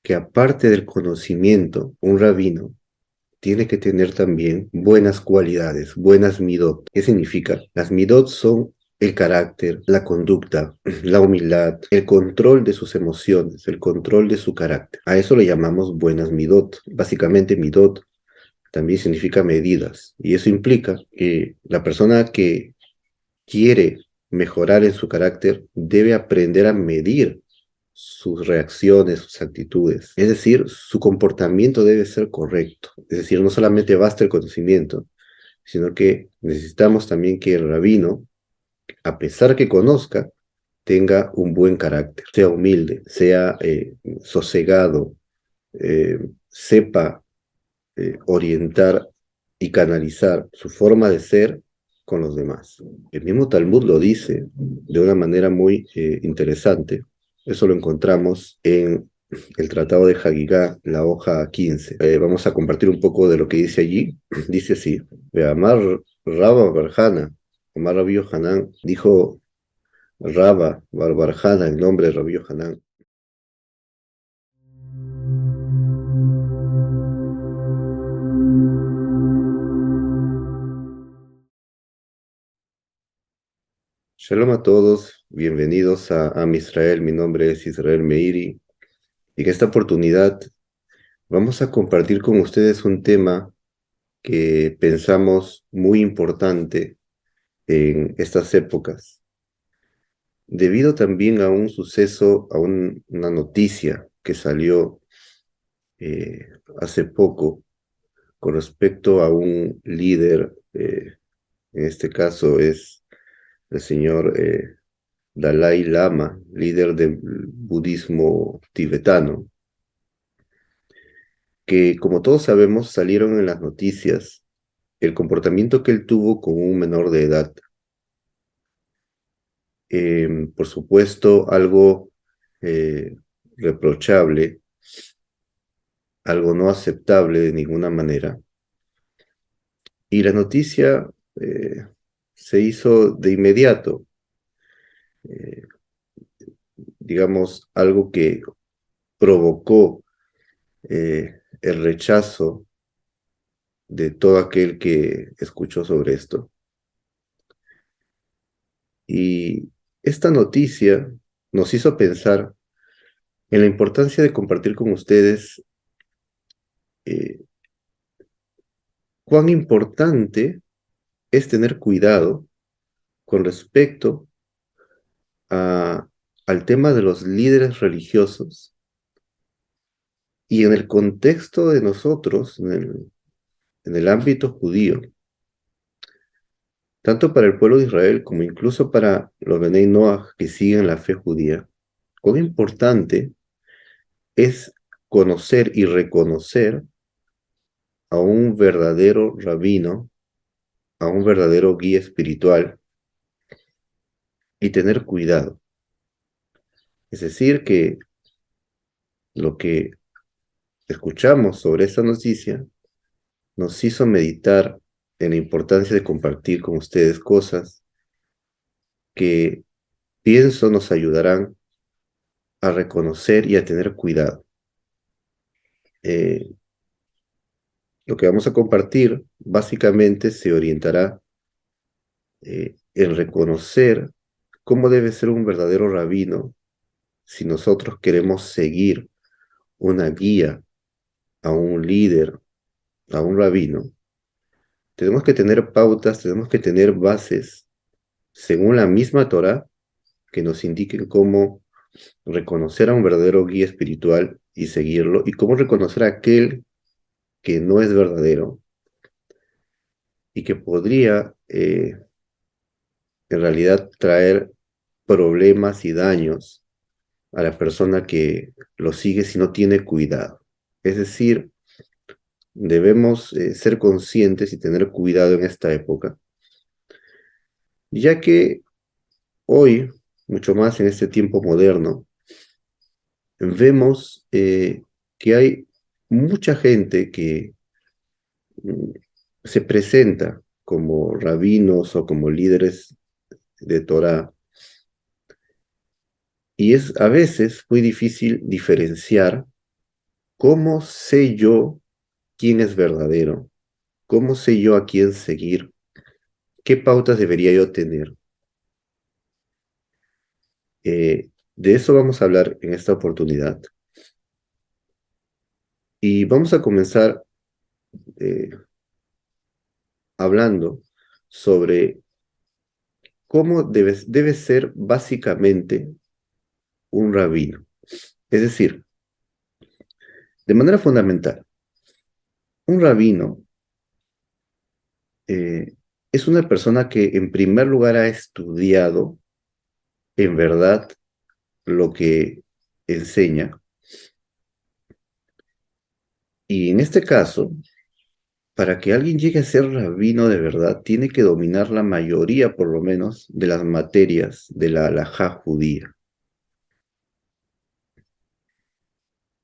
que aparte del conocimiento, un rabino tiene que tener también buenas cualidades, buenas midot. ¿Qué significa? Las midot son el carácter, la conducta, la humildad, el control de sus emociones, el control de su carácter. A eso le llamamos buenas midot. Básicamente midot también significa medidas. Y eso implica que la persona que quiere mejorar en su carácter debe aprender a medir sus reacciones, sus actitudes. Es decir, su comportamiento debe ser correcto. Es decir, no solamente basta el conocimiento, sino que necesitamos también que el rabino, a pesar que conozca, tenga un buen carácter, sea humilde, sea sosegado, sepa orientar y canalizar su forma de ser con los demás. El mismo Talmud lo dice de una manera muy interesante. Eso lo encontramos en el Tratado de Hagigá, la hoja 15. Vamos a compartir un poco de lo que dice allí. Dice así: Amar Rabba Barjana, Omar Rabbi Yohanan, dijo Rabba Barjana, el nombre de Rabbi Yohanan. Shalom a todos, bienvenidos a Am Israel. Mi nombre es Israel Meiri y en esta oportunidad vamos a compartir con ustedes un tema que pensamos muy importante en estas épocas, debido también a un suceso, a una noticia que salió eh, hace poco con respecto a un líder, en este caso es el señor Dalai Lama, líder del budismo tibetano, que como todos sabemos salieron en las noticias el comportamiento que él tuvo con un menor de edad. Por supuesto, algo eh, reprochable, algo no aceptable de ninguna manera. Y la noticia se hizo de inmediato, eh, digamos, algo que provocó el rechazo de todo aquel que escuchó sobre esto. Y esta noticia nos hizo pensar en la importancia de compartir con ustedes eh, cuán importante es tener cuidado con respecto a, al tema de los líderes religiosos y en el contexto de nosotros, en el ámbito judío, tanto para el pueblo de Israel como incluso para los Benei Noach que siguen la fe judía, cuán importante es conocer y reconocer a un verdadero rabino, a un verdadero guía espiritual y tener cuidado. Es decir, que lo que escuchamos sobre esta noticia nos hizo meditar en la importancia de compartir con ustedes cosas que pienso nos ayudarán a reconocer y a tener cuidado. Eh, lo que vamos a compartir básicamente se orientará en reconocer cómo debe ser un verdadero rabino si nosotros queremos seguir una guía a un líder, a un rabino. Tenemos que tener pautas, tenemos que tener bases según la misma Torá que nos indiquen cómo reconocer a un verdadero guía espiritual y seguirlo, y cómo reconocer a aquel que no es verdadero y que podría en realidad traer problemas y daños a la persona que lo sigue si no tiene cuidado. Es decir, debemos ser conscientes y tener cuidado en esta época, ya que hoy, mucho más en este tiempo moderno, vemos que hay mucha gente que mm, se presenta como rabinos o como líderes de Torah, y es a veces muy difícil diferenciar ¿Cómo sé yo quién es verdadero? ¿Cómo sé yo a quién seguir? ¿Qué pautas debería yo tener? De eso vamos a hablar en esta oportunidad. Y vamos a comenzar eh, hablando sobre cómo debe ser básicamente un rabino. Es decir, de manera fundamental, un rabino es una persona que en primer lugar ha estudiado en verdad lo que enseña. Y en este caso, para que alguien llegue a ser rabino de verdad, tiene que dominar la mayoría, por lo menos, de las materias de la halajá judía.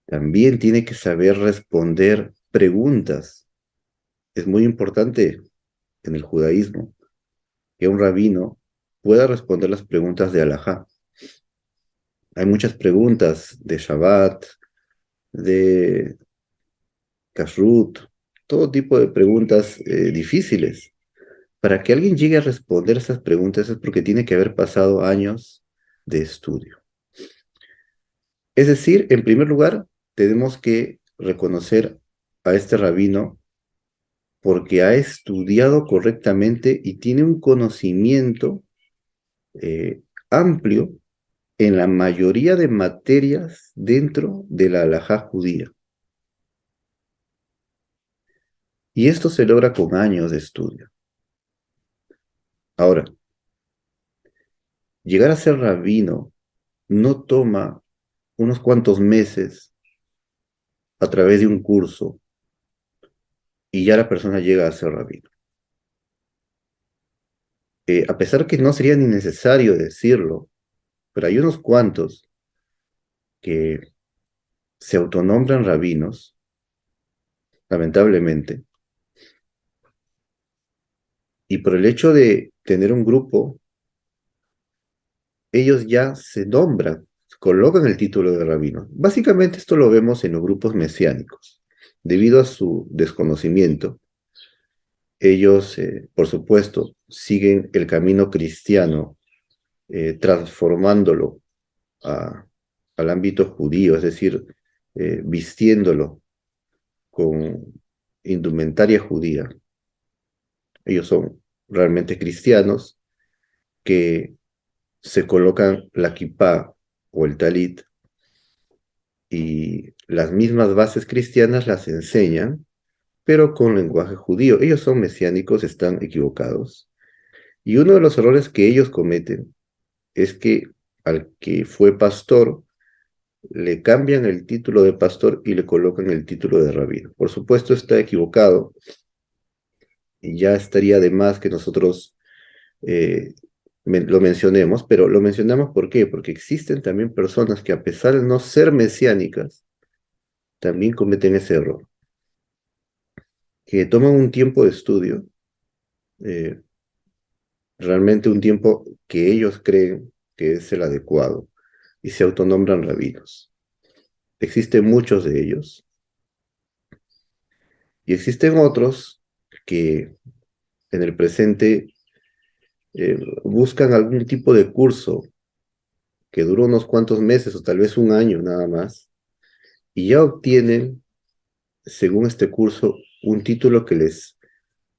También tiene que saber responder preguntas. Es muy importante en el judaísmo que un rabino pueda responder las preguntas de halajá. Hay muchas preguntas de Shabbat, de Kashrut, todo tipo de preguntas difíciles. Para que alguien llegue a responder esas preguntas es porque tiene que haber pasado años de estudio. Es decir, en primer lugar, tenemos que reconocer a este rabino porque ha estudiado correctamente y tiene un conocimiento amplio en la mayoría de materias dentro de la halajá judía. Y esto se logra con años de estudio. Ahora, llegar a ser rabino no toma unos cuantos meses a través de un curso y ya la persona llega a ser rabino. A pesar que no sería ni necesario decirlo, pero hay unos cuantos que se autonombran rabinos, lamentablemente, y por el hecho de tener un grupo, ellos ya se nombran, colocan el título de rabino. Básicamente esto lo vemos en los grupos mesiánicos. Debido a su desconocimiento, ellos, por supuesto, siguen el camino cristiano, transformándolo a- al ámbito judío, es decir, vistiéndolo con indumentaria judía. Ellos son realmente cristianos que se colocan la kipá o el talit y las mismas bases cristianas las enseñan, pero con lenguaje judío. Ellos son mesiánicos, están equivocados. Y uno de los errores que ellos cometen es que al que fue pastor le cambian el título de pastor y le colocan el título de rabino. Por supuesto está equivocado y ya estaría de más que nosotros eh, lo mencionemos, pero lo mencionamos ¿por qué? Porque existen también personas que a pesar de no ser mesiánicas, también cometen ese error, que toman un tiempo de estudio, eh, realmente un tiempo que ellos creen que es el adecuado, y se autonombran rabinos. Existen muchos de ellos, y existen otros que en el presente buscan algún tipo de curso que dura unos cuantos meses o tal vez un año nada más, y ya obtienen, según este curso, un título que les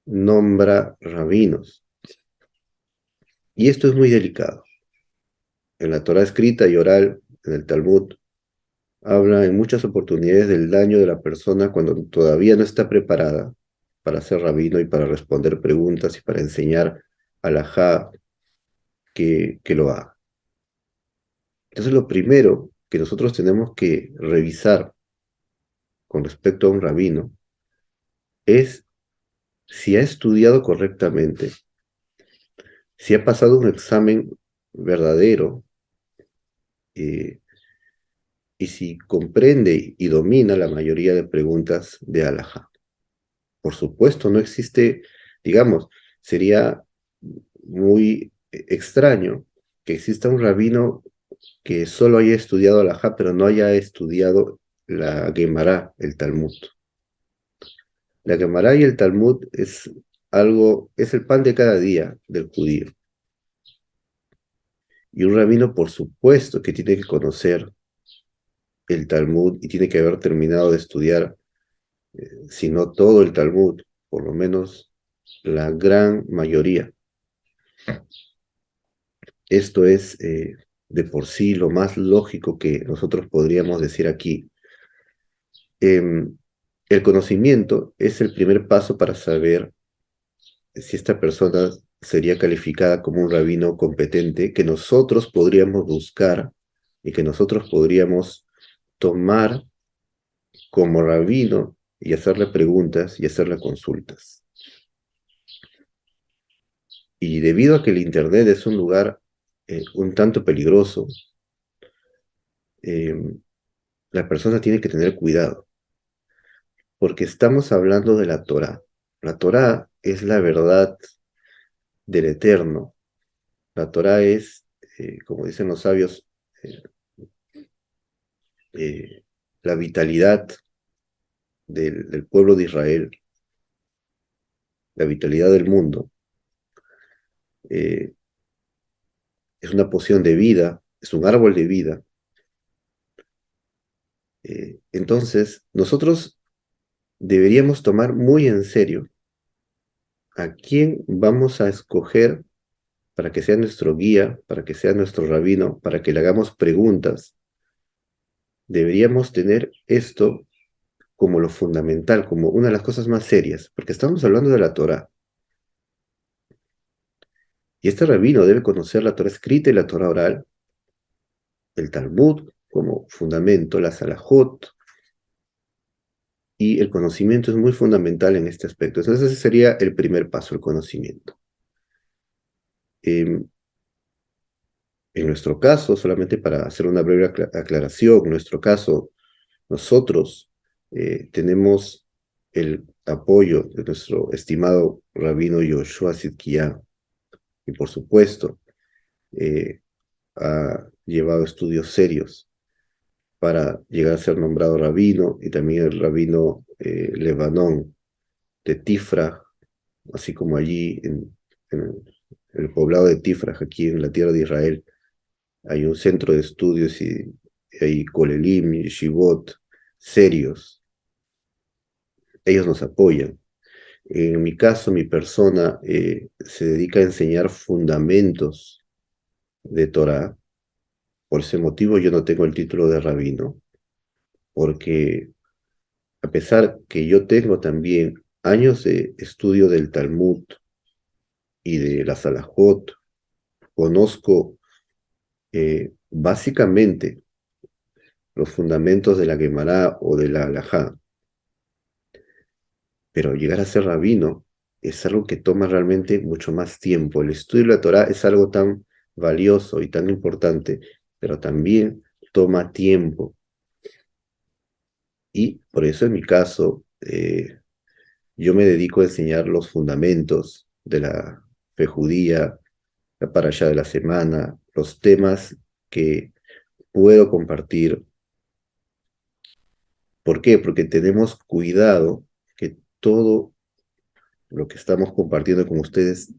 nombra rabinos. Y esto es muy delicado. En la Torá escrita y oral, en el Talmud, habla en muchas oportunidades del daño de la persona cuando todavía no está preparada para ser rabino y para responder preguntas y para enseñar alajá que lo haga. Entonces, lo primero que nosotros tenemos que revisar con respecto a un rabino es si ha estudiado correctamente, si ha pasado un examen verdadero eh, y si comprende y domina la mayoría de preguntas de alajá. Por supuesto, no existe, digamos, sería muy extraño que exista un rabino que solo haya estudiado alajá, pero no haya estudiado la Gemara, el Talmud. La Gemara y el Talmud es el pan de cada día del judío. Y un rabino, por supuesto, que tiene que conocer el Talmud y tiene que haber terminado de estudiar, si no todo el Talmud, por lo menos la gran mayoría. Esto es de por sí lo más lógico que nosotros podríamos decir aquí. Em, el conocimiento es el primer paso para saber si esta persona sería calificada como un rabino competente que nosotros podríamos buscar y que nosotros podríamos tomar como rabino y hacerle preguntas y hacerle consultas. Y debido a que el Internet es un lugar un tanto peligroso, eh, la persona tiene que tener cuidado, porque estamos hablando de la Torá. La Torá es la verdad del Eterno. La Torá es, como dicen los sabios, eh, eh, la vitalidad del pueblo de Israel, la vitalidad del mundo. Eh, es una poción de vida, es un árbol de vida. Entonces, nosotros deberíamos tomar muy en serio a quién vamos a escoger para que sea nuestro guía, para que sea nuestro rabino, para que le hagamos preguntas. Deberíamos tener esto como lo fundamental, como una de las cosas más serias, porque estamos hablando de la Torá. Y este rabino debe conocer la Torá escrita y la Torá oral, el Talmud como fundamento, la Salahot, y el conocimiento es muy fundamental en este aspecto. Entonces ese sería el primer paso, el conocimiento. En nuestro caso, solamente para hacer una breve aclaración, en nuestro caso, nosotros tenemos el apoyo de nuestro estimado rabino Yoshua Sidkiah, y por supuesto ha llevado estudios serios para llegar a ser nombrado rabino, y también el rabino Lebanón de Tifra, así como allí en el poblado de Tifra, aquí en la tierra de Israel, hay un centro de estudios y hay kolelim y shivot serios. Ellos nos apoyan. En mi caso, mi persona se dedica a enseñar fundamentos de Torah. Por ese motivo yo no tengo el título de rabino, porque a pesar que yo tengo también años de estudio del Talmud y de la Salahot, conozco básicamente los fundamentos de la Gemara o de la Halajá, pero llegar a ser rabino es algo que toma realmente mucho más tiempo. El estudio de la Torá es algo tan valioso y tan importante, pero también toma tiempo. Y por eso en mi caso, yo me dedico a enseñar los fundamentos de la fe judía, la parashá de la semana, los temas que puedo compartir. ¿Por qué? Porque tenemos cuidado que todo lo que estamos compartiendo con ustedes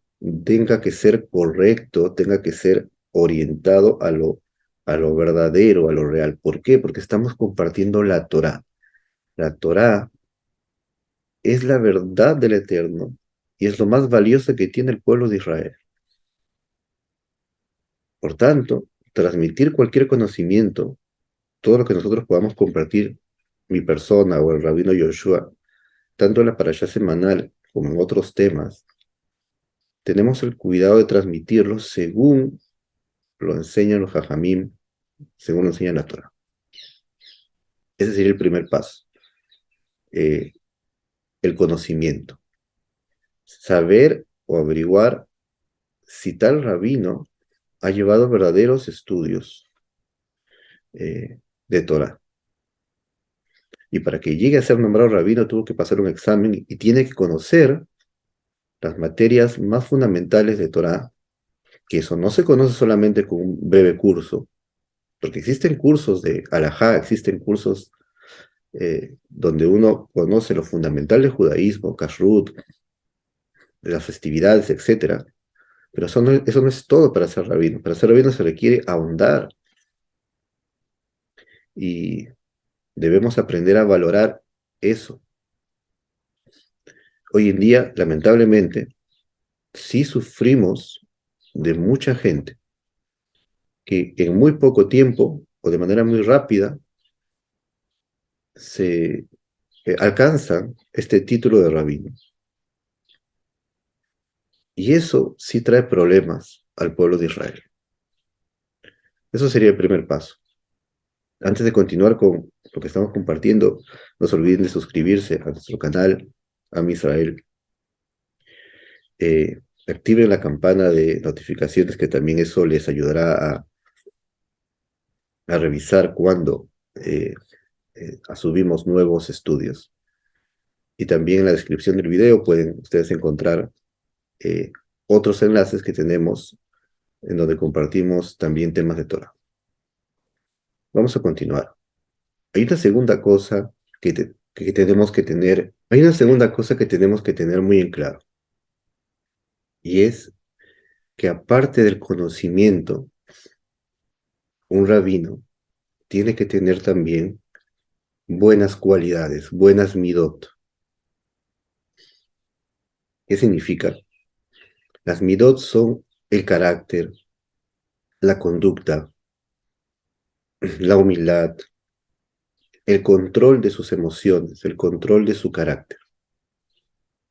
tenga que ser correcto, tenga que ser orientado a lo verdadero, a lo real. ¿Por qué? Porque estamos compartiendo la Torá. La Torá es la verdad del Eterno y es lo más valioso que tiene el pueblo de Israel. Por tanto, transmitir cualquier conocimiento, todo lo que nosotros podamos compartir, mi persona o el rabino Yoshua, tanto en la parashá semanal como en otros temas, tenemos el cuidado de transmitirlo según lo enseñan los Jajamim, según lo enseña la Torah. Ese sería el primer paso, eh, el conocimiento. Saber o averiguar si tal rabino ha llevado verdaderos estudios de Torah. Y para que llegue a ser nombrado rabino tuvo que pasar un examen y tiene que conocer las materias más fundamentales de Torah, que eso no se conoce solamente con un breve curso, porque existen cursos de halajá, existen cursos donde uno conoce lo fundamental del judaísmo, kashrut, de las festividades, etcétera. Pero eso no es todo para ser rabino. Para ser rabino se requiere ahondar y debemos aprender a valorar eso. Hoy en día, lamentablemente, sí sufrimos de mucha gente que en muy poco tiempo o de manera muy rápida se alcanzan este título de rabino. Y eso sí trae problemas al pueblo de Israel. Eso sería el primer paso. Antes de continuar con lo que estamos compartiendo, no se olviden de suscribirse a nuestro canal, Am Israel. Activen la campana de notificaciones, que también eso les ayudará a revisar cuando subimos nuevos estudios. Y también en la descripción del video pueden ustedes encontrar eh, otros enlaces que tenemos en donde compartimos también temas de Torah. Vamos a continuar. Hay una segunda cosa que tenemos que tener, hay una segunda cosa que tenemos que tener muy en claro, y es que aparte del conocimiento, un rabino tiene que tener también buenas cualidades, buenas midot. ¿Qué significa? Las midot son el carácter, la conducta, la humildad, el control de sus emociones, el control de su carácter.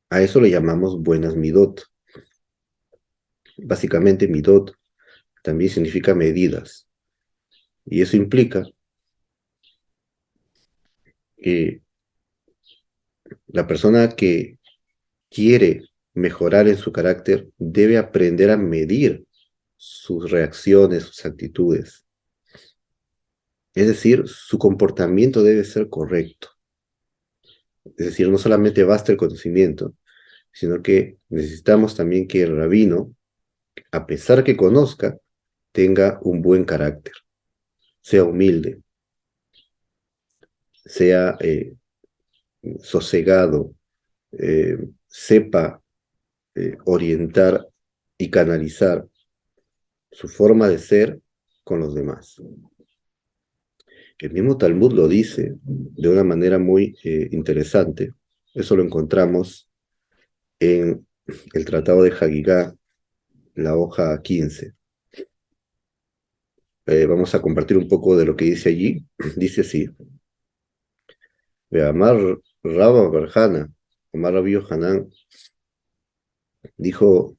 A eso le llamamos buenas midot. Básicamente, midot también significa medidas. Y eso implica que la persona que quiere mejorar en su carácter debe aprender a medir sus reacciones, sus actitudes. Es decir, su comportamiento debe ser correcto. Es decir, no solamente basta el conocimiento, sino que necesitamos también que el rabino, a pesar que conozca, tenga un buen carácter, sea humilde, sea sosegado, sepa orientar y canalizar su forma de ser con los demás. El mismo Talmud lo dice de una manera muy interesante. Eso lo encontramos en el Tratado de Hagigá, la hoja 15. Vamos a compartir un poco de lo que dice allí. Dice así: Amar Rabba Barjana, Amar Rabbi Yohanan, dijo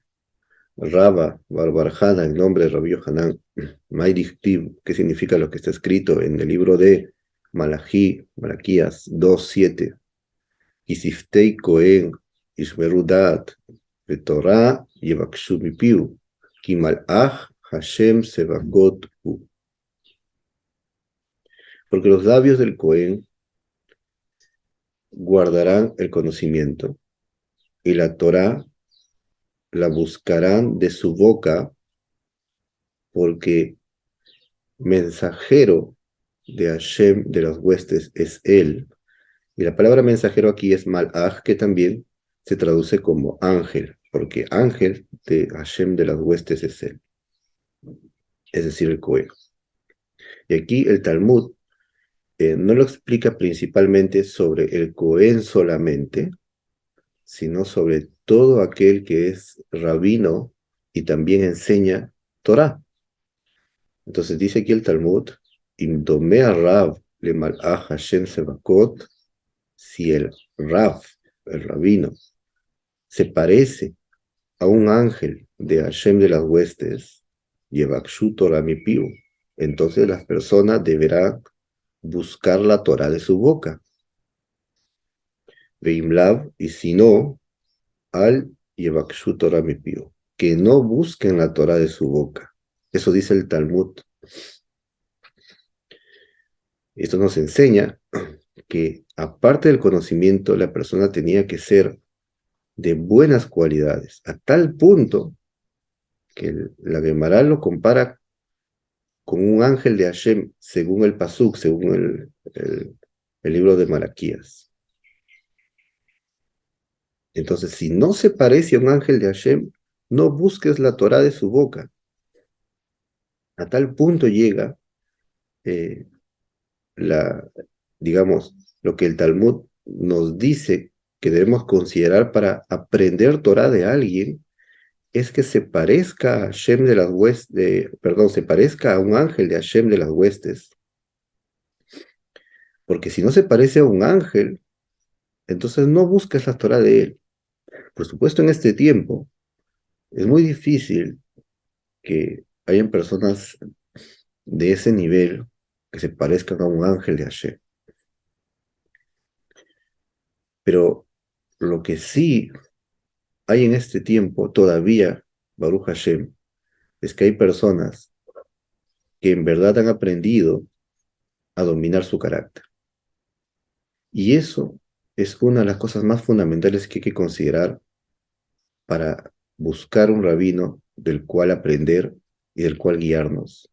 Rabba Barjana, el nombre de Rabbi Yohanan, Maidichtiv, ¿qué significa lo que está escrito en el libro de Malaquías 2:7? Isiftei Cohen, Ishmeru Dat, Betorah, Yevakshu Mipiu, Ki Malach Hashem Sebakot Hu. Porque los labios del Cohen guardarán el conocimiento, y la Torah la buscarán de su boca, porque mensajero de Hashem de las huestes es él. Y la palabra mensajero aquí es malach, que también se traduce como ángel, porque ángel de Hashem de las huestes es él, es decir, el Cohen. Y aquí el Talmud no lo explica principalmente sobre el Cohen solamente, sino sobre todo aquel que es rabino y también enseña Torah. Entonces dice aquí el Talmud: Imdomea Rav le malach Hashem Sebakot, si el Rav, el rabino, se parece a un ángel de Hashem de las huestes, Yevakshu Torah Mipiu, entonces las personas deberán buscar la Torah de su boca. Veimlav, y si no, al Yevakshu Torah Mipiu, que no busquen la Torah de su boca. Eso dice el Talmud. Esto nos enseña que, aparte del conocimiento, la persona tenía que ser de buenas cualidades, a tal punto que la Gemara lo compara con un ángel de Hashem, según el Pasuk, según el libro de Malaquías. Entonces, si no se parece a un ángel de Hashem, no busques la Torá de su boca. A tal punto llega eh, la, digamos, lo que el Talmud nos dice que debemos considerar para aprender Torá de alguien, es que se parezca a Hashem de las huestes, perdón, se parezca a un ángel de Hashem de las huestes. Porque si no se parece a un ángel, entonces no busques la Torá de él. Por supuesto, en este tiempo es muy difícil que hayan personas de ese nivel que se parezcan a un ángel de Hashem. Pero lo que sí hay en este tiempo todavía, Baruch Hashem, es que hay personas que en verdad han aprendido a dominar su carácter. Y eso es una de las cosas más fundamentales que hay que considerar para buscar un rabino del cual aprender y del cual guiarnos,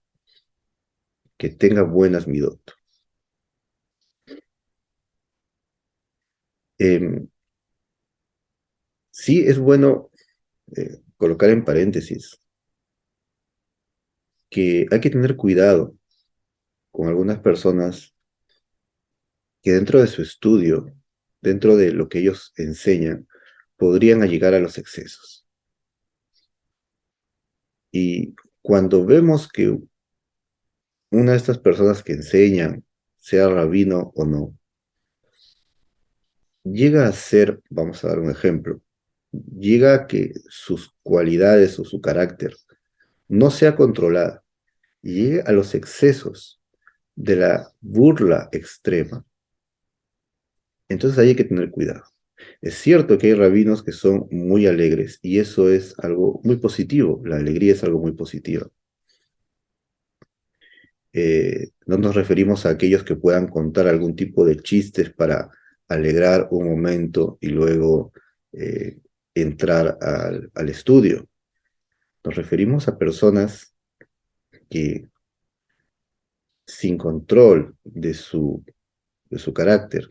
que tenga buenas midot. Eh, sí es bueno colocar en paréntesis que hay que tener cuidado con algunas personas que dentro de su estudio, dentro de lo que ellos enseñan, podrían llegar a los excesos. Y cuando vemos que una de estas personas que enseñan, sea rabino o no, llega a ser, vamos a dar un ejemplo, llega a que sus cualidades o su carácter no sea controlada y llegue a los excesos de la burla extrema, entonces ahí hay que tener cuidado. Es cierto que hay rabinos que son muy alegres y eso es algo muy positivo, la alegría es algo muy positivo. No nos referimos a aquellos que puedan contar algún tipo de chistes para alegrar un momento y luego eh, entrar al estudio. Nos referimos a personas que sin control de su carácter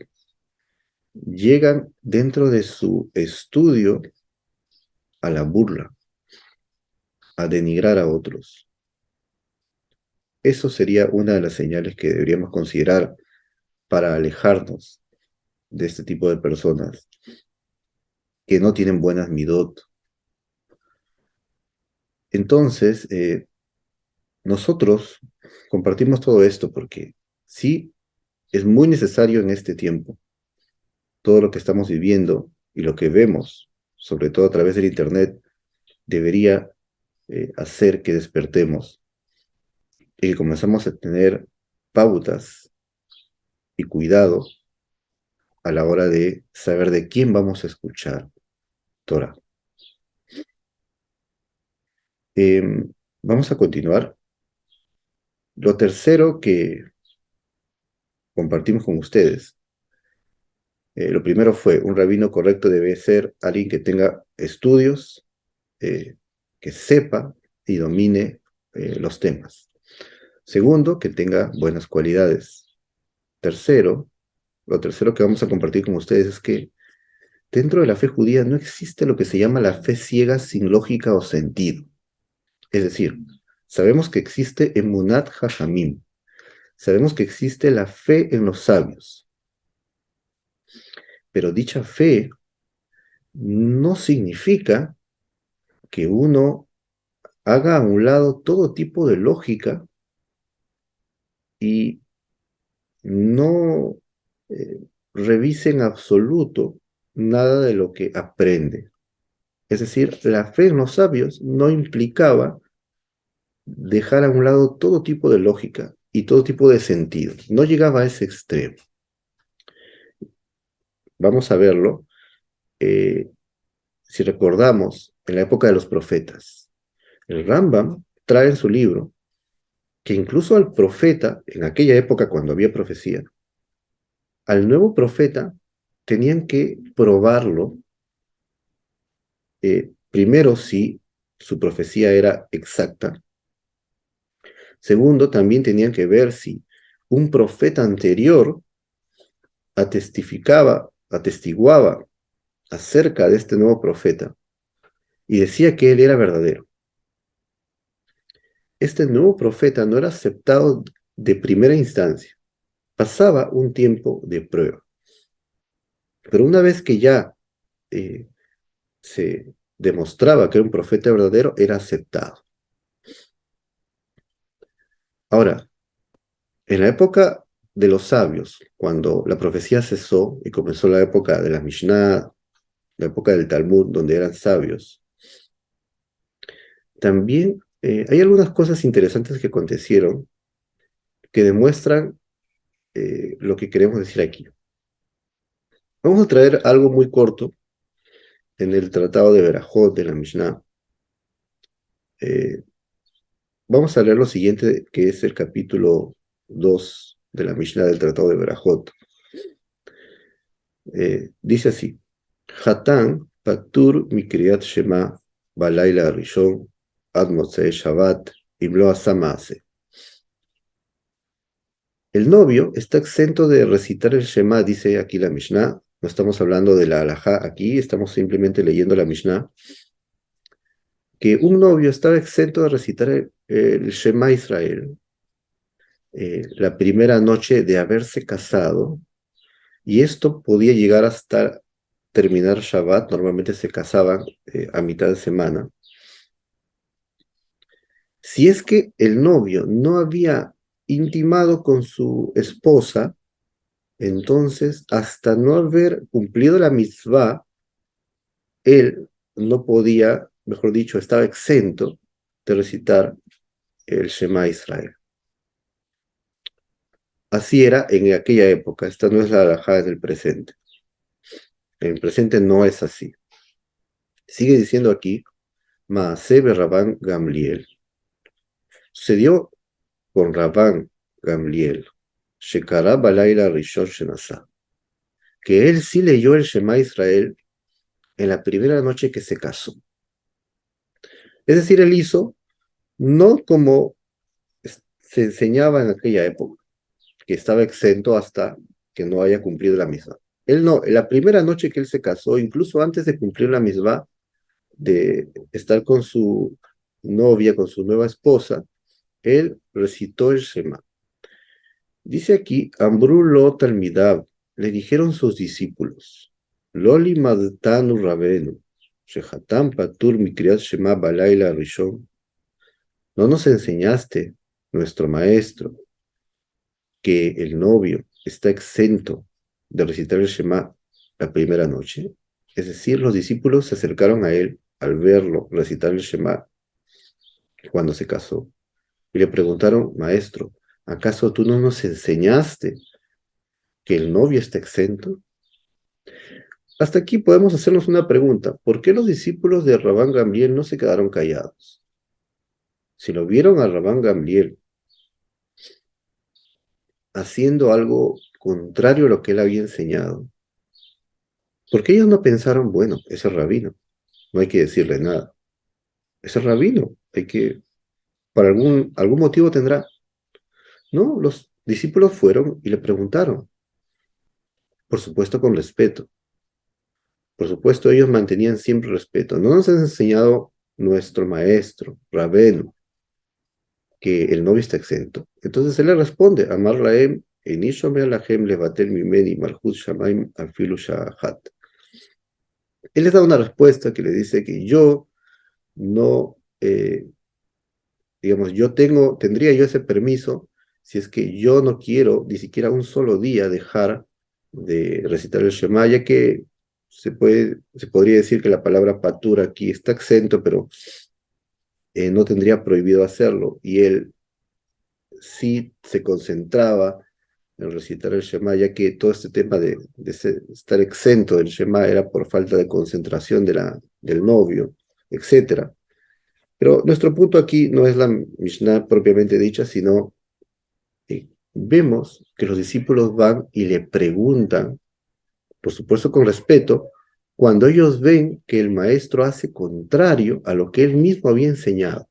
llegan dentro de su estudio a la burla, a denigrar a otros. Eso sería una de las señales que deberíamos considerar para alejarnos de este tipo de personas que no tienen buenas midot. Entonces, nosotros compartimos todo esto porque sí es muy necesario en este tiempo todo lo que estamos viviendo y lo que vemos, sobre todo a través del Internet, debería hacer que despertemos y que comenzamos a tener pautas y cuidado a la hora de saber de quién vamos a escuchar Torah. Eh, Vamos a continuar. Lo tercero que compartimos con ustedes, lo primero fue, un rabino correcto debe ser alguien que tenga estudios, eh, que sepa y domine los temas. Segundo, que tenga buenas cualidades. Tercero, lo tercero que vamos a compartir con ustedes es que dentro de la fe judía no existe lo que se llama la fe ciega sin lógica o sentido. Es decir, sabemos que existe Emunat Jajamim, sabemos que existe la fe en los sabios, pero dicha fe no significa que uno haga a un lado todo tipo de lógica y no eh, revise en absoluto nada de lo que aprende. Es decir, la fe en los sabios no implicaba dejar a un lado todo tipo de lógica y todo tipo de sentido. No llegaba a ese extremo. Vamos a verlo. eh, si recordamos, en la época de los profetas, el Rambam trae en su libro que incluso al profeta, en aquella época cuando había profecía, al nuevo profeta tenían que probarlo, primero si su profecía era exacta, segundo también tenían que ver si un profeta anterior atestiguaba acerca de este nuevo profeta y decía que él era verdadero. Este nuevo profeta no era aceptado de primera instancia, pasaba un tiempo de prueba. Pero una vez que ya eh, se demostraba que era un profeta verdadero, era aceptado. Ahora, en la época de los sabios, cuando la profecía cesó y comenzó la época de la Mishnah, la época del Talmud, donde eran sabios, también hay algunas cosas interesantes que acontecieron que demuestran lo que queremos decir aquí. Vamos a traer algo muy corto en el tratado de Berajot de la Mishnah. Eh, Vamos a leer lo siguiente, que es el capítulo 2 de la Mishnah del tratado de Berajot. Dice así: Hatán patur mikriyat shema balayla rishon ad motzei Shabbat imlo asamase. El novio está exento de recitar el Shema, dice aquí la Mishnah. No estamos hablando de la halajá aquí, estamos simplemente leyendo la Mishnah. Que un novio estaba exento de recitar el Shema Israel la primera noche de haberse casado, y esto podía llegar hasta terminar Shabbat. Normalmente se casaban a mitad de semana. Si es que el novio no había intimado con su esposa, entonces hasta no haber cumplido la mitzvah, él no podía, mejor dicho, estaba exento de recitar el Shema Israel. Así era en aquella época. Esta no es la halajá del presente. En el presente no es así. Sigue diciendo aquí, Maaseh Rabán Gamliel. Sucedió con Rabán Gamliel, Shekará Balayla Rishon Shenasá, que él sí leyó el Shema Israel en la primera noche que se casó. Es decir, él hizo no como se enseñaba en aquella época, que estaba exento hasta que no haya cumplido la misma. Él no, en la primera noche que él se casó, incluso antes de cumplir la misma, de estar con su novia, con su nueva esposa, él recitó el Shema. Dice aquí, Ambrú lo talmidab, le dijeron sus discípulos, Loli madtanu rabenu, shehatam patur mikriat Shema balayla rishon. ¿No nos enseñaste, nuestro maestro, que el novio está exento de recitar el Shema la primera noche? Es decir, los discípulos se acercaron a él al verlo recitar el Shema cuando se casó y le preguntaron, maestro, ¿acaso tú no nos enseñaste que el novio está exento? Hasta aquí podemos hacernos una pregunta. ¿Por qué los discípulos de Rabán Gamliel no se quedaron callados? Si lo vieron a Rabán Gamliel haciendo algo contrario a lo que él había enseñado, ¿por qué ellos no pensaron, bueno, ese es rabino, no hay que decirle nada? Ese es rabino, hay que, por algún motivo tendrá. No, los discípulos fueron y le preguntaron, por supuesto con respeto. Por supuesto, ellos mantenían siempre respeto. No nos ha enseñado nuestro maestro, Rabenu, que el novio está exento. Entonces él le responde, Amar Laem, Enishome Alahem Levatel Mimeni Malchut Shamaim Afilu Shahat. Él les da una respuesta que le dice que yo no, digamos, tendría yo ese permiso si es que yo no quiero ni siquiera un solo día dejar de recitar el Shema, ya que se podría decir que la palabra patura aquí está exento, pero no tendría prohibido hacerlo, y él sí se concentraba en recitar el Shema, ya que todo este tema de estar exento del Shema era por falta de concentración del novio, etcétera. Pero nuestro punto aquí no es la Mishnah propiamente dicha, sino vemos que los discípulos van y le preguntan, por supuesto con respeto, cuando ellos ven que el maestro hace contrario a lo que él mismo había enseñado.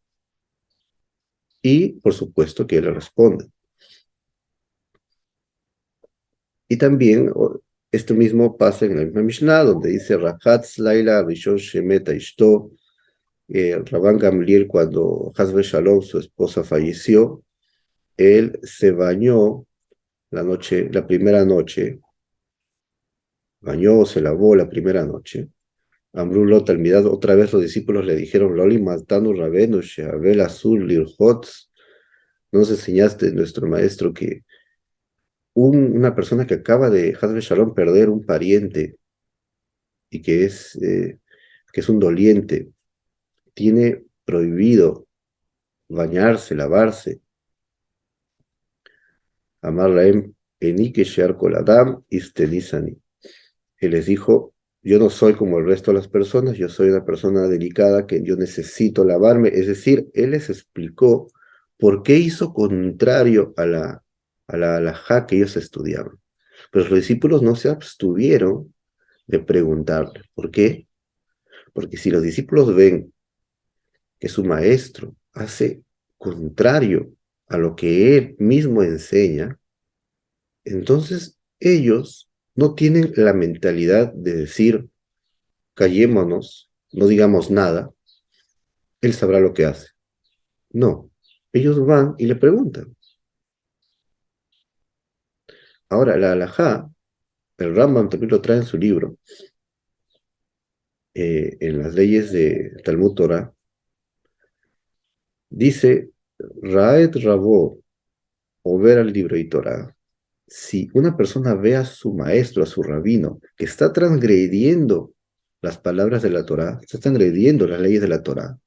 Y por supuesto que él le responde. Y también esto mismo pasa en la misma Mishnah, donde dice Rahatz Laila Rishon Shemeta Ishto, Rabban Gamliel, cuando Hasbe Shalom, su esposa, falleció, él se bañó la primera noche, bañó, se lavó la primera noche. Ambrulot Talmidad, otra vez los discípulos le dijeron, Loli Matanu Rabenu, Sheabel Azul Lirhotz, nos enseñaste, nuestro maestro, que una persona que acaba de Hasbe Shalom perder un pariente y que es un doliente, tiene prohibido bañarse, lavarse, amar laem enike shear koladam istenizani. Él les dijo, yo no soy como el resto de las personas, yo soy una persona delicada que yo necesito lavarme. Es decir, él les explicó por qué hizo contrario a la halajá que ellos estudiaban. Pero los discípulos no se abstuvieron de preguntarle, ¿por qué? Porque si los discípulos ven que su maestro hace contrario a lo que él mismo enseña, entonces ellos no tienen la mentalidad de decir, callémonos, no digamos nada, él sabrá lo que hace. No, ellos van y le preguntan. Ahora, la halajá, el Rambam también lo trae en su libro, en las leyes de Talmud Torah, dice, Raed Rabó, o ver al libro y Torah, si una persona ve a su maestro, a su rabino, que está transgrediendo las palabras de la Torah, está transgrediendo las leyes de la Torah,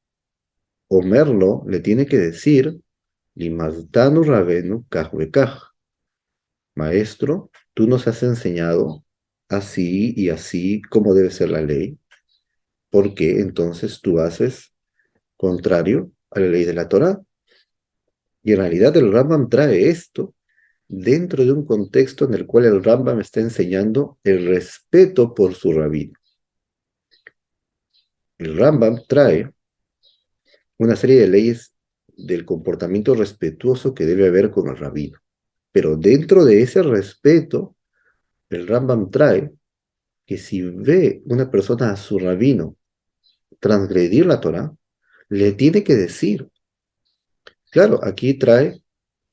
Omerlo le tiene que decir, Limazdanu Rabenu kaj bekaj. Maestro, tú nos has enseñado así y así cómo debe ser la ley, porque entonces tú haces contrario a la ley de la Torah. Y en realidad el Rambam trae esto dentro de un contexto en el cual el Rambam está enseñando el respeto por su rabino. El Rambam trae una serie de leyes del comportamiento respetuoso que debe haber con el rabino. Pero dentro de ese respeto, el Rambam trae que si ve una persona a su rabino transgredir la Torah, le tiene que decir. Claro, aquí trae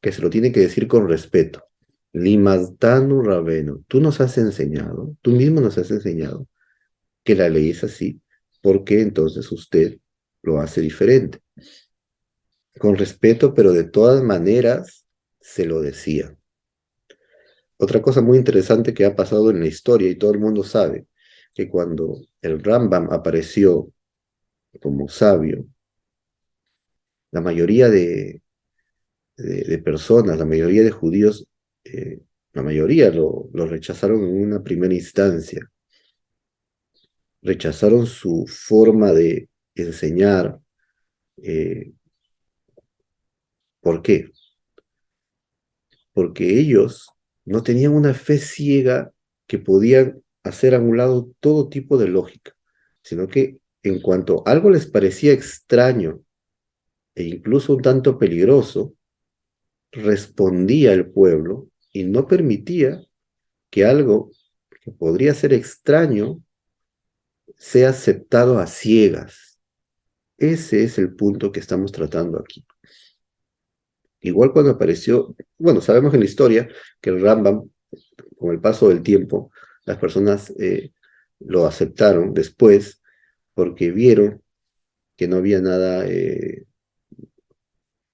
que se lo tiene que decir con respeto. Limazdanu Rabenu, tú nos has enseñado, tú mismo nos has enseñado que la ley es así, porque entonces usted lo hace diferente. Con respeto, pero de todas maneras se lo decía. Otra cosa muy interesante que ha pasado en la historia y todo el mundo sabe, que cuando el Rambam apareció como sabio, la mayoría de personas, la mayoría de judíos, la mayoría lo rechazaron en una primera instancia, rechazaron su forma de enseñar. ¿Por qué? Porque ellos no tenían una fe ciega que podían hacer a un lado todo tipo de lógica, sino que en cuanto algo les parecía extraño e incluso un tanto peligroso, respondía el pueblo y no permitía que algo que podría ser extraño sea aceptado a ciegas. Ese es el punto que estamos tratando aquí. Igual cuando apareció, bueno, sabemos en la historia que el Rambam, con el paso del tiempo, las personas lo aceptaron después porque vieron que no había nada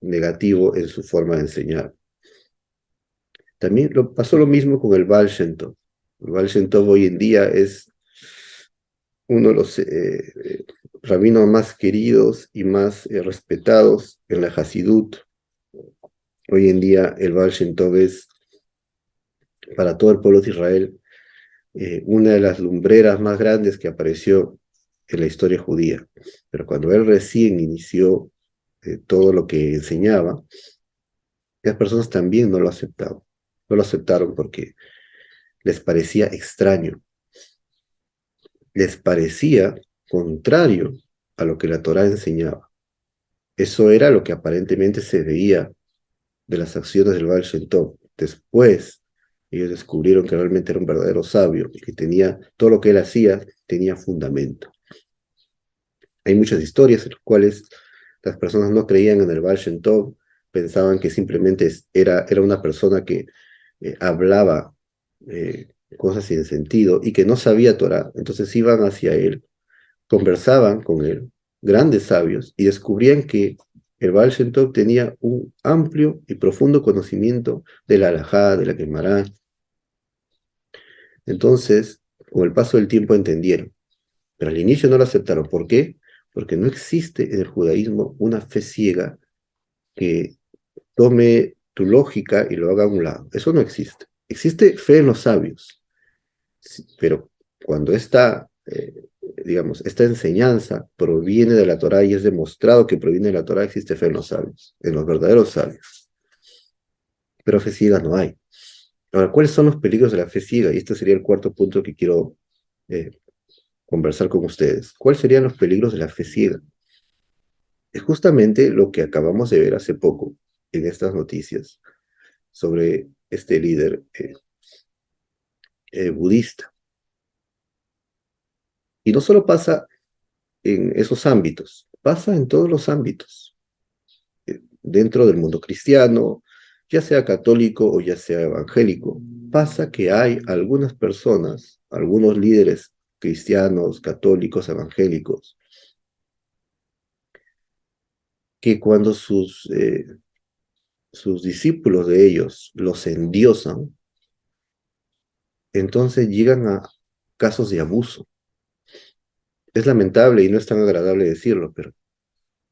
negativo en su forma de enseñar. También pasó lo mismo con el Baal Shem Tov. El Baal Shem Tov hoy en día es uno de los rabinos más queridos y más respetados en la Hasidut. Hoy en día el Baal Shem Tov es para todo el pueblo de Israel una de las lumbreras más grandes que apareció en la historia judía. Pero cuando él recién inició todo lo que enseñaba, las personas también no lo aceptaban. No lo aceptaron porque les parecía extraño, les parecía contrario a lo que la Torá enseñaba. Eso era lo que aparentemente se veía de las acciones del Baal Shem Tov. Después, ellos descubrieron que realmente era un verdadero sabio y que tenía, todo lo que él hacía tenía fundamento. Hay muchas historias en las cuales las personas no creían en el Baal Shem Tov, pensaban que simplemente era una persona que hablaba cosas sin sentido y que no sabía Torah. Entonces iban hacia él, conversaban con él, grandes sabios, y descubrían que el Baal Shem Tov tenía un amplio y profundo conocimiento de la Halajá, de la Gemara. Entonces, con el paso del tiempo entendieron, pero al inicio no lo aceptaron. ¿Por qué? Porque no existe en el judaísmo una fe ciega que tome tu lógica y lo haga a un lado. Eso no existe. Existe fe en los sabios, sí, pero cuando digamos, esta enseñanza proviene de la Torá y es demostrado que proviene de la Torá, existe fe en los sabios, en los verdaderos sabios. Pero fe ciega no hay. Ahora, ¿cuáles son los peligros de la fe ciega? Y este sería el cuarto punto que quiero eh, conversar con ustedes. ¿Cuáles serían los peligros de la fe ciega? Es justamente lo que acabamos de ver hace poco en estas noticias sobre este líder budista. Y no solo pasa en esos ámbitos, pasa en todos los ámbitos, dentro del mundo cristiano, ya sea católico o ya sea evangélico. Pasa que hay algunas personas, algunos líderes cristianos, católicos, evangélicos, que cuando sus discípulos de ellos los endiosan, entonces llegan a casos de abuso. Es lamentable y no es tan agradable decirlo, pero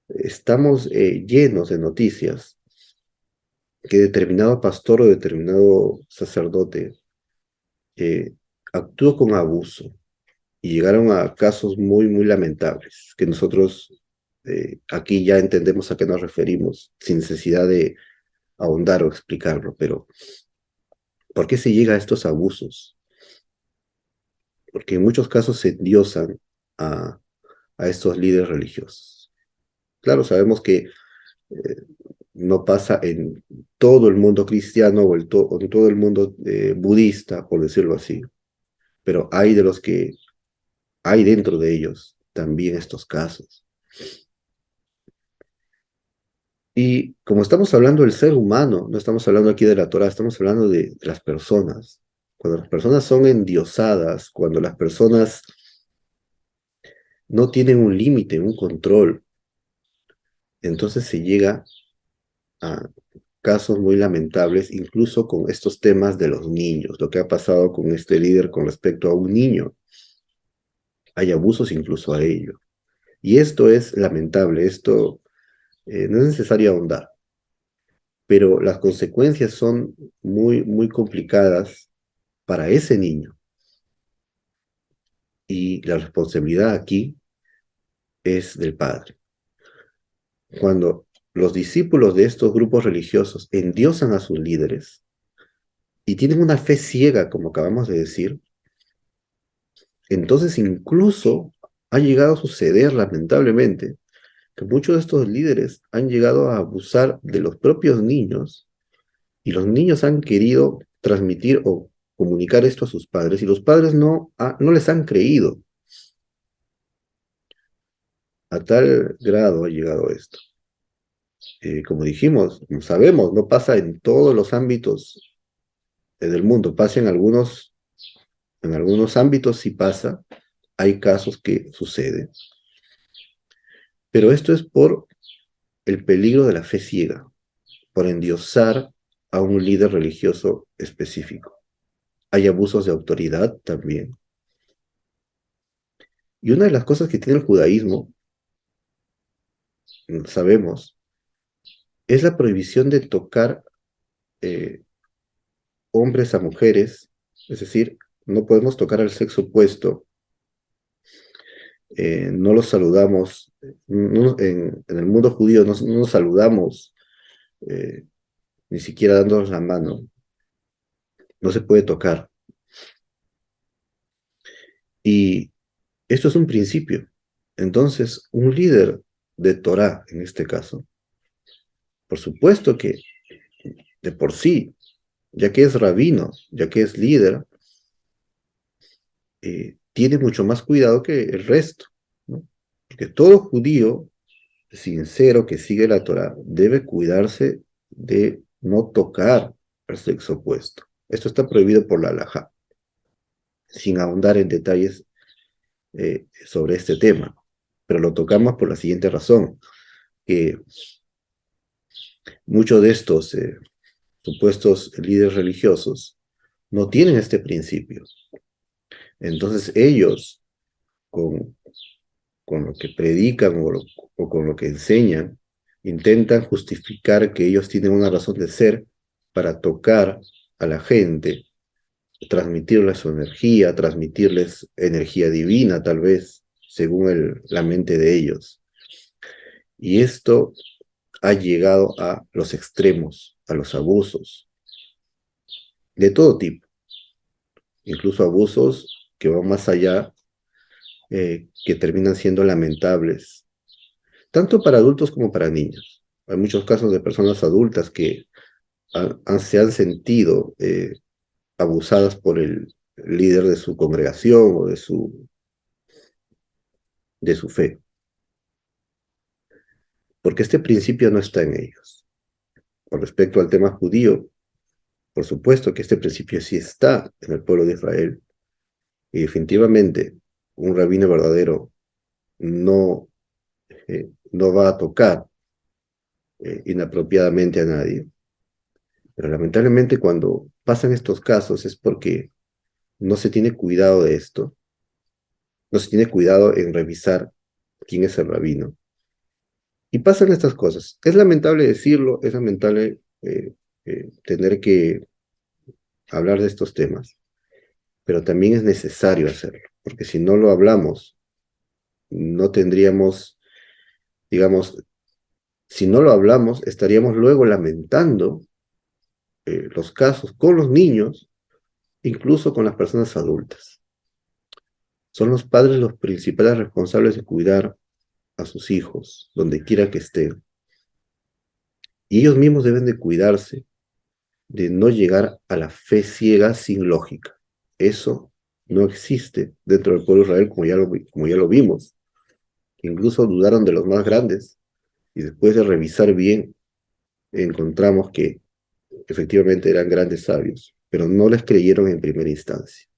estamos llenos de noticias que determinado pastor o determinado sacerdote eh, actuó con abuso y llegaron a casos muy, muy lamentables, que nosotros aquí ya entendemos a qué nos referimos, sin necesidad de ahondar o explicarlo, pero ¿por qué se llega a estos abusos? Porque en muchos casos se endiosan a, a estos líderes religiosos. Claro, sabemos que eh, no pasa en todo el mundo cristiano o en todo el mundo budista, por decirlo así, pero hay de los que hay dentro de ellos también estos casos. Y como estamos hablando del ser humano, no estamos hablando aquí de la Torah, estamos hablando de las personas. Cuando las personas son endiosadas, cuando las personas no tienen un límite, un control, entonces se llega a casos muy lamentables, incluso con estos temas de los niños, lo que ha pasado con este líder con respecto a un niño. Hay abusos incluso a ello. Y esto es lamentable, esto no es necesario ahondar, pero las consecuencias son muy, muy complicadas para ese niño. Y la responsabilidad aquí es del padre. Cuando los discípulos de estos grupos religiosos endiosan a sus líderes y tienen una fe ciega, como acabamos de decir, entonces incluso ha llegado a suceder, lamentablemente, que muchos de estos líderes han llegado a abusar de los propios niños y los niños han querido transmitir o comunicar esto a sus padres y los padres no les han creído. A tal grado ha llegado esto. Como dijimos, como sabemos, no pasa en todos los ámbitos del mundo, pasa en algunos ámbitos sí pasa, hay casos que suceden, pero esto es por el peligro de la fe ciega, por endiosar a un líder religioso específico. Hay abusos de autoridad también. Y una de las cosas que tiene el judaísmo, sabemos, es la prohibición de tocar eh, hombres a mujeres, es decir, no podemos tocar al sexo opuesto, no los saludamos, en el mundo judío no nos saludamos, eh, ni siquiera dándonos la mano, no se puede tocar. Y esto es un principio. Entonces, un líder de Torah, en este caso, por supuesto que de por sí ya que es rabino, ya que es líder, tiene mucho más cuidado que el resto, ¿no? Porque todo judío sincero que sigue la Torá debe cuidarse de no tocar al sexo opuesto. Esto está prohibido por la halajá, sin ahondar en detalles sobre este tema. Pero lo tocamos por la siguiente razón, que muchos de estos supuestos líderes religiosos no tienen este principio. Entonces ellos, con, con lo que predican o con lo que enseñan, intentan justificar que ellos tienen una razón de ser para tocar a la gente, transmitirles su energía, transmitirles energía divina, tal vez, según la mente de ellos. Y esto ha llegado a los extremos, a los abusos, de todo tipo, incluso abusos que van más allá, que terminan siendo lamentables, tanto para adultos como para niños. Hay muchos casos de personas adultas que se han sentido abusadas por el líder de su congregación o de su fe, porque este principio no está en ellos. Con respecto al tema judío, por supuesto que este principio sí está en el pueblo de Israel, y definitivamente un rabino verdadero no va a tocar inapropiadamente a nadie. Pero lamentablemente cuando pasan estos casos es porque no se tiene cuidado de esto, no se tiene cuidado en revisar quién es el rabino. Y pasan estas cosas. Es lamentable decirlo, es lamentable tener que hablar de estos temas, pero también es necesario hacerlo, porque si no lo hablamos, no tendríamos, digamos, si no lo hablamos, estaríamos luego lamentando los casos con los niños, incluso con las personas adultas. Son los padres los principales responsables de cuidar a sus hijos, donde quiera que estén. Y ellos mismos deben de cuidarse de no llegar a la fe ciega sin lógica. Eso no existe dentro del pueblo de Israel, como ya lo vimos. Incluso dudaron de los más grandes y después de revisar bien, encontramos que efectivamente eran grandes sabios, pero no les creyeron en primera instancia.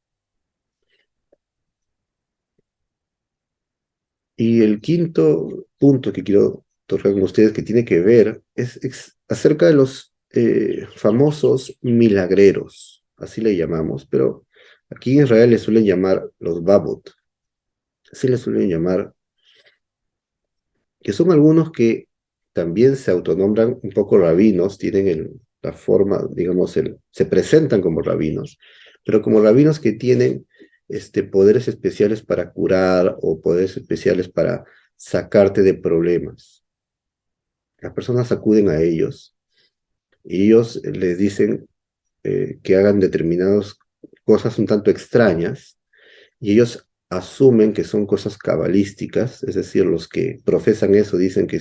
Y el quinto punto que quiero tocar con ustedes, que tiene que ver, es acerca de los famosos milagreros, así le llamamos, pero aquí en Israel le suelen llamar los babot, así le suelen llamar, que son algunos que también se autonombran un poco rabinos, tienen la forma, digamos, se presentan como rabinos, pero como rabinos que tienen poderes especiales para curar o poderes especiales para sacarte de problemas. Las personas acuden a ellos y ellos les dicen que hagan determinadas cosas un tanto extrañas y ellos asumen que son cosas cabalísticas, es decir, los que profesan eso dicen que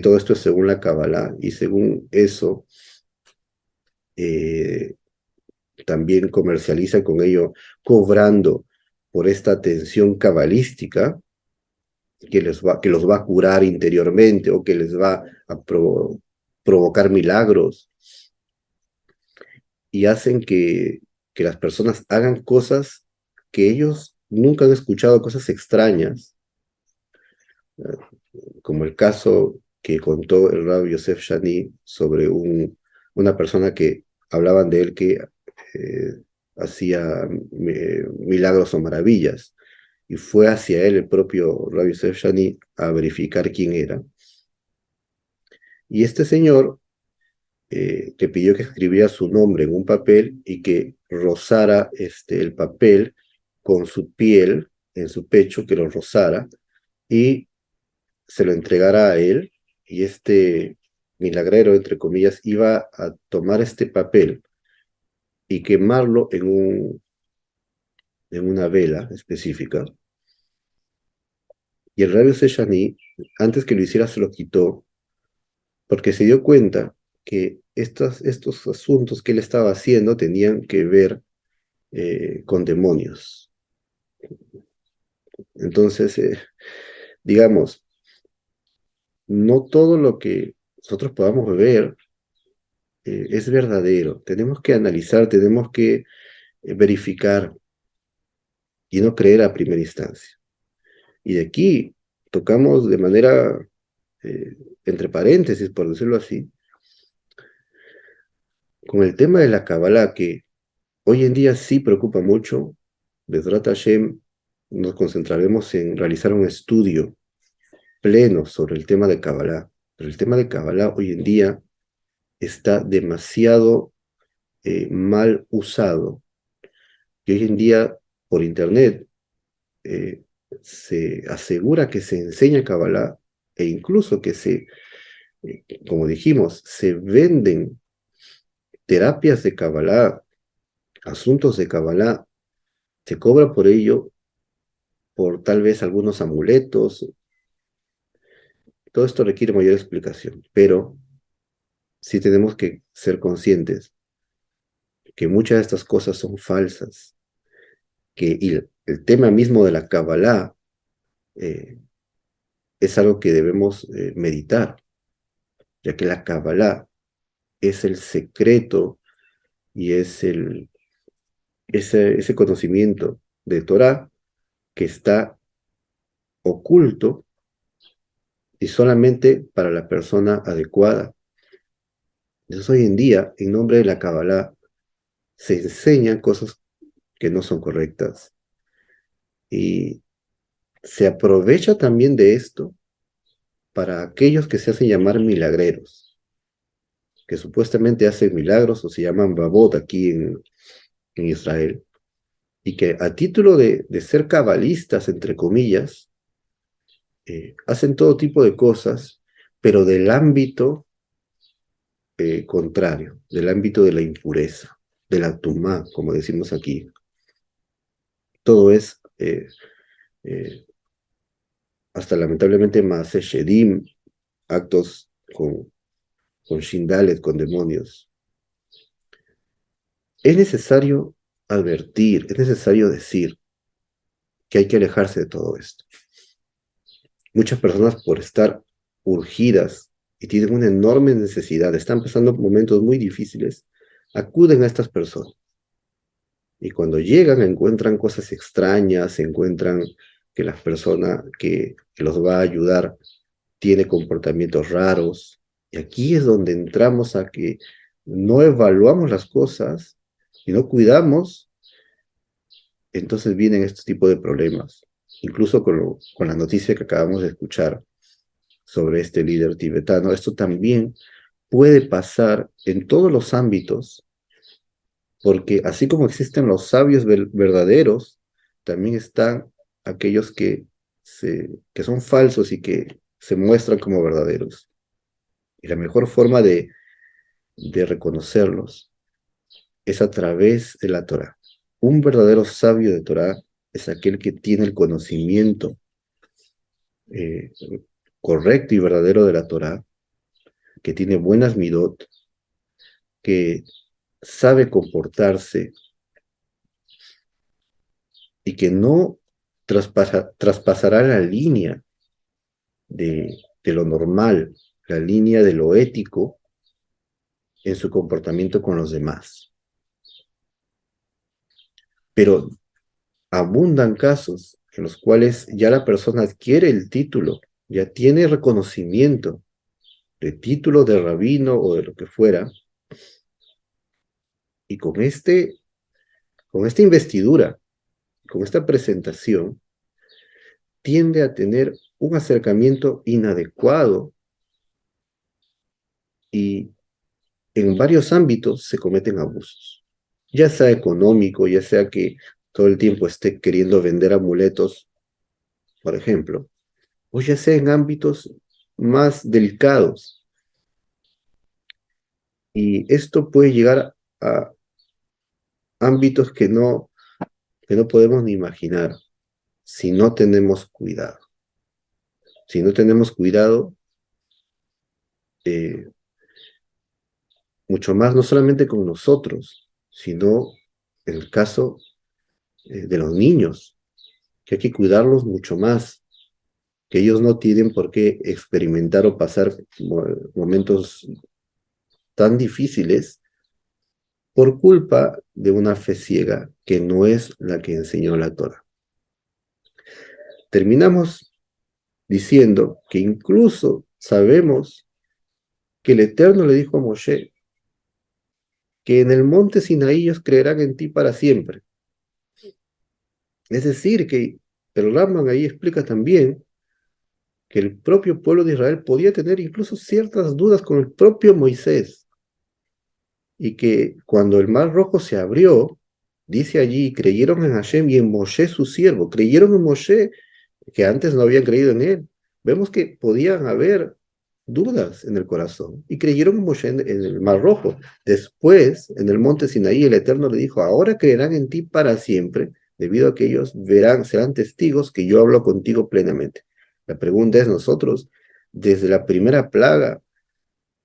todo esto es según la Kabbalah y según eso eh, también comercializan con ello, cobrando por esta atención cabalística que los va a curar interiormente o que les va a provocar milagros y hacen que las personas hagan cosas que ellos nunca han escuchado, cosas extrañas, como el caso que contó el Rabbi Yosef Shani sobre una persona que hablaban de él que eh, hacía milagros o maravillas. Y fue hacia él el propio Rabbi Yosef Shani a verificar quién era. Y este señor le pidió que escribiera su nombre en un papel y que rozara el papel con su piel en su pecho, que lo rozara y se lo entregara a él. Y este milagrero, entre comillas, iba a tomar este papel y quemarlo en una vela específica. Y el rabio Seshani, antes que lo hiciera, se lo quitó porque se dio cuenta que estos asuntos que él estaba haciendo tenían que ver con demonios. Entonces, digamos, no todo lo que nosotros podamos ver es verdadero. Tenemos que analizar, tenemos que verificar y no creer a primera instancia. Y de aquí tocamos de manera, eh, entre paréntesis, por decirlo así, con el tema de la Kabbalah, que hoy en día sí preocupa mucho. Besrat Hashem, nos concentraremos en realizar un estudio pleno sobre el tema de Kabbalah. Pero el tema de Kabbalah hoy en día está demasiado mal usado. Y hoy en día, por internet, eh, se asegura que se enseña Kabbalah e incluso que como dijimos, se venden terapias de Kabbalah, asuntos de Kabbalah, se cobra por ello, por tal vez algunos amuletos. Todo esto requiere mayor explicación, pero sí tenemos que ser conscientes que muchas de estas cosas son falsas, que el tema mismo de la Kabbalah eh, es algo que debemos meditar, ya que la Kabbalah es el secreto y es ese conocimiento de Torah que está oculto y solamente para la persona adecuada. Entonces hoy en día, en nombre de la Kabbalah, se enseñan cosas que no son correctas y se aprovecha también de esto para aquellos que se hacen llamar milagreros, que supuestamente hacen milagros o se llaman babot aquí en Israel, y que a título de ser cabalistas, entre comillas, hacen todo tipo de cosas, pero del ámbito contrario, del ámbito de la impureza, de la tumá, como decimos aquí. Todo es, eh, hasta lamentablemente, maaseh shedim, actos con shindalet, con demonios. Es necesario advertir, es necesario decir que hay que alejarse de todo esto. Muchas personas por estar urgidas y tienen una enorme necesidad, están pasando momentos muy difíciles, acuden a estas personas. Y cuando llegan encuentran cosas extrañas, encuentran que la persona que los va a ayudar tiene comportamientos raros. Y aquí es donde entramos a que no evaluamos las cosas y no cuidamos, entonces vienen estos tipos de problemas. Incluso con la noticia que acabamos de escuchar sobre este líder tibetano, esto también puede pasar en todos los ámbitos, porque así como existen los sabios verdaderos, también están aquellos que son falsos y que se muestran como verdaderos. Y la mejor forma de reconocerlos es a través de la Torah. Un verdadero sabio de Torah es aquel que tiene el conocimiento eh, correcto y verdadero de la Torah, que tiene buenas midot, que sabe comportarse y que no traspasará la línea de lo normal, la línea de lo ético en su comportamiento con los demás. Pero abundan casos en los cuales ya la persona adquiere el título, ya tiene reconocimiento de título de rabino o de lo que fuera, y con esta investidura, con esta presentación, tiende a tener un acercamiento inadecuado y en varios ámbitos se cometen abusos, ya sea económico, ya sea que todo el tiempo esté queriendo vender amuletos, por ejemplo, o ya sea en ámbitos más delicados. Y esto puede llegar a ámbitos que no podemos ni imaginar si no tenemos cuidado. Si no tenemos cuidado, eh, mucho más, no solamente con nosotros, sino en el caso de los niños, que hay que cuidarlos mucho más, que ellos no tienen por qué experimentar o pasar momentos tan difíciles por culpa de una fe ciega que no es la que enseñó la Torah. Terminamos diciendo que incluso sabemos que el Eterno le dijo a Moshe que en el monte Sinaí ellos creerán en ti para siempre. Es decir, que el Rambam ahí explica también que el propio pueblo de Israel podía tener incluso ciertas dudas con el propio Moisés, y que cuando el mar rojo se abrió, dice allí, creyeron en Hashem y en Moshe su siervo, creyeron en Moshe que antes no habían creído en él. Vemos que podían haber dudas en el corazón y creyeron en Moshe en el mar rojo. Después, en el monte Sinaí, el Eterno le dijo, ahora creerán en ti para siempre, debido a que ellos verán, serán testigos que yo hablo contigo plenamente. La pregunta es, nosotros, desde la primera plaga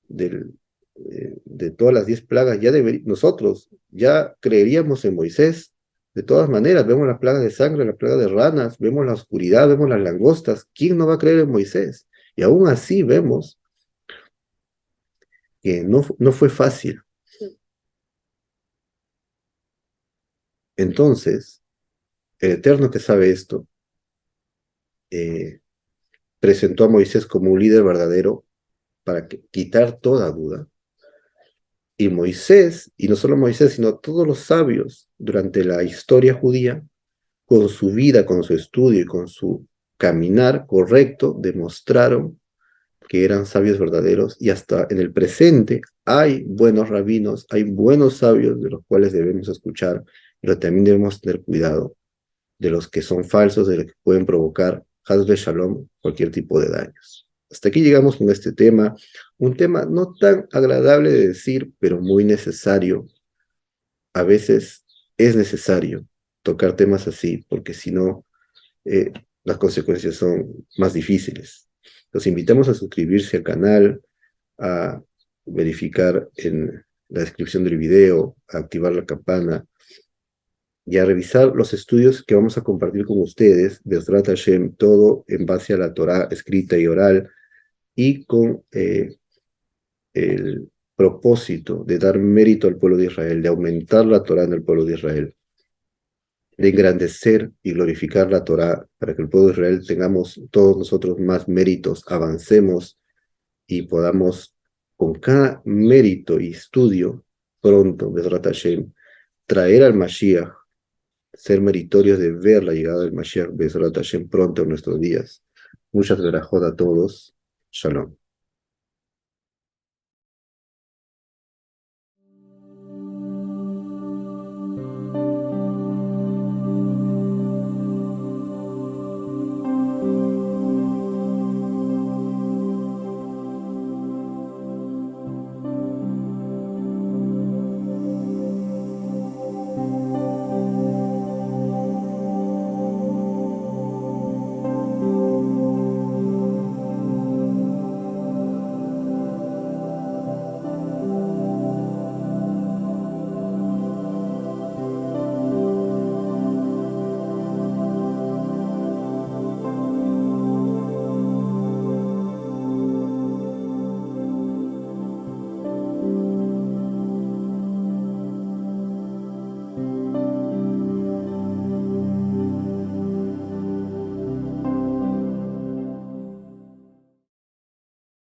del, de todas las 10 plagas, nosotros ya creeríamos en Moisés. De todas maneras, vemos la plaga de sangre, la plaga de ranas, vemos la oscuridad, vemos las langostas. ¿Quién no va a creer en Moisés? Y aún así vemos que no fue fácil. Entonces, el Eterno que sabe esto, eh, presentó a Moisés como un líder verdadero para quitar toda duda. Y Moisés, y no solo Moisés, sino todos los sabios durante la historia judía, con su vida, con su estudio y con su caminar correcto, demostraron que eran sabios verdaderos, y hasta en el presente hay buenos rabinos, hay buenos sabios de los cuales debemos escuchar, pero también debemos tener cuidado de los que son falsos, de los que pueden provocar, haz de shalom, cualquier tipo de daños. Hasta aquí llegamos con este tema, un tema no tan agradable de decir, pero muy necesario. A veces es necesario tocar temas así, porque si no, eh, las consecuencias son más difíciles. Los invitamos a suscribirse al canal, a verificar en la descripción del video, a activar la campana y a revisar los estudios que vamos a compartir con ustedes, de Ezrat Hashem, todo en base a la Torah escrita y oral, y con el propósito de dar mérito al pueblo de Israel, de aumentar la Torah en el pueblo de Israel, de engrandecer y glorificar la Torah, para que el pueblo de Israel tengamos todos nosotros más méritos, avancemos y podamos, con cada mérito y estudio, pronto, Bezrat Hashem, traer al Mashiach, ser meritorios de ver la llegada del Mashiach, Bezrat Hashem, pronto en nuestros días. Muchas gracias a todos. Shalom.